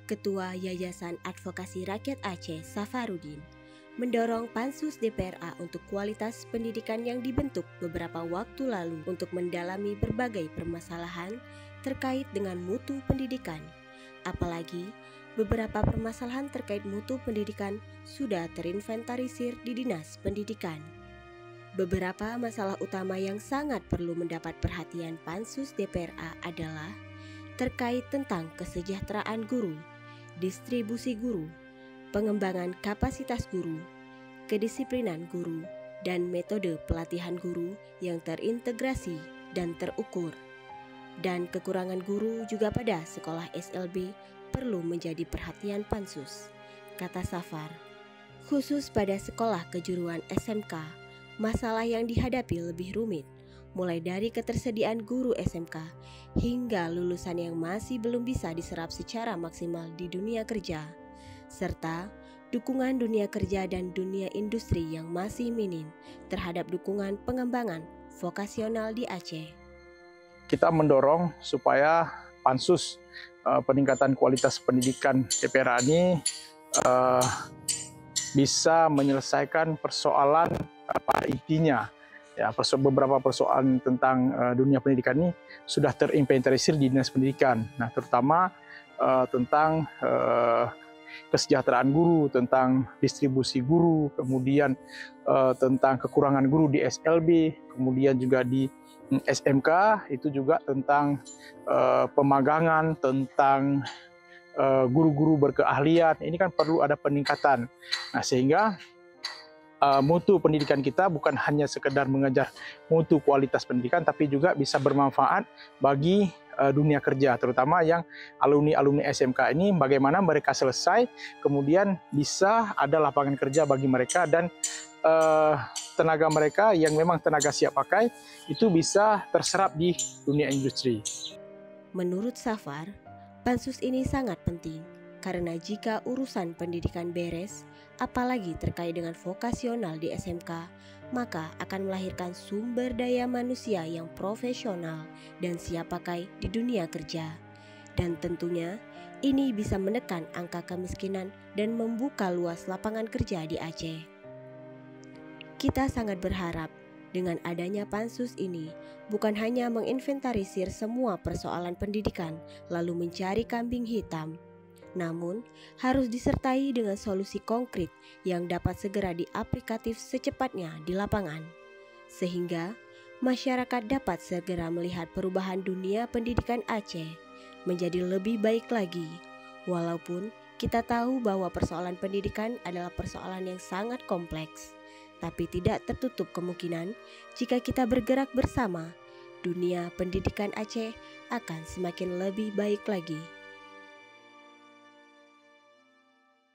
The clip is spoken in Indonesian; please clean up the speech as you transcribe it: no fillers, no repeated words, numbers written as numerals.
Ketua Yayasan Advokasi Rakyat Aceh, Safarudin, mendorong Pansus DPRA untuk kualitas pendidikan yang dibentuk beberapa waktu lalu untuk mendalami berbagai permasalahan terkait dengan mutu pendidikan. Apalagi, beberapa permasalahan terkait mutu pendidikan sudah terinventarisir di Dinas Pendidikan. Beberapa masalah utama yang sangat perlu mendapat perhatian Pansus DPRA adalah terkait tentang kesejahteraan guru, distribusi guru, pengembangan kapasitas guru, kedisiplinan guru, dan metode pelatihan guru yang terintegrasi dan terukur. Dan kekurangan guru juga pada sekolah SLB perlu menjadi perhatian Pansus, kata Safar. Khusus pada sekolah kejuruan SMK, masalah yang dihadapi lebih rumit, mulai dari ketersediaan guru SMK hingga lulusan yang masih belum bisa diserap secara maksimal di dunia kerja, serta dukungan dunia kerja dan dunia industri yang masih minim terhadap dukungan pengembangan vokasional di Aceh. Kita mendorong supaya Pansus peningkatan kualitas pendidikan DPRA ini bisa menyelesaikan persoalan intinya. Ya, beberapa persoalan tentang dunia pendidikan ini sudah terinventarisir di Dinas Pendidikan. Nah, terutama tentang kesejahteraan guru, tentang distribusi guru, kemudian tentang kekurangan guru di SLB, kemudian juga di SMK, itu juga tentang pemagangan, tentang guru-guru berkeahlian. Ini kan perlu ada peningkatan. Nah, sehingga mutu pendidikan kita bukan hanya sekedar mengejar mutu kualitas pendidikan, tapi juga bisa bermanfaat bagi dunia kerja, terutama yang alumni-alumni SMK ini, bagaimana mereka selesai, kemudian bisa ada lapangan kerja bagi mereka, dan tenaga mereka yang memang tenaga siap pakai, itu bisa terserap di dunia industri. Menurut Safar, Pansus ini sangat penting, karena jika urusan pendidikan beres, apalagi terkait dengan vokasional di SMK, maka akan melahirkan sumber daya manusia yang profesional dan siap pakai di dunia kerja. Dan tentunya ini bisa menekan angka kemiskinan dan membuka luas lapangan kerja di Aceh. Kita sangat berharap dengan adanya Pansus ini bukan hanya menginventarisir semua persoalan pendidikan lalu mencari kambing hitam, namun harus disertai dengan solusi konkret yang dapat segera diaplikatif secepatnya di lapangan, sehingga masyarakat dapat segera melihat perubahan dunia pendidikan Aceh menjadi lebih baik lagi. Walaupun kita tahu bahwa persoalan pendidikan adalah persoalan yang sangat kompleks, tapi tidak tertutup kemungkinan jika kita bergerak bersama, dunia pendidikan Aceh akan semakin lebih baik lagi.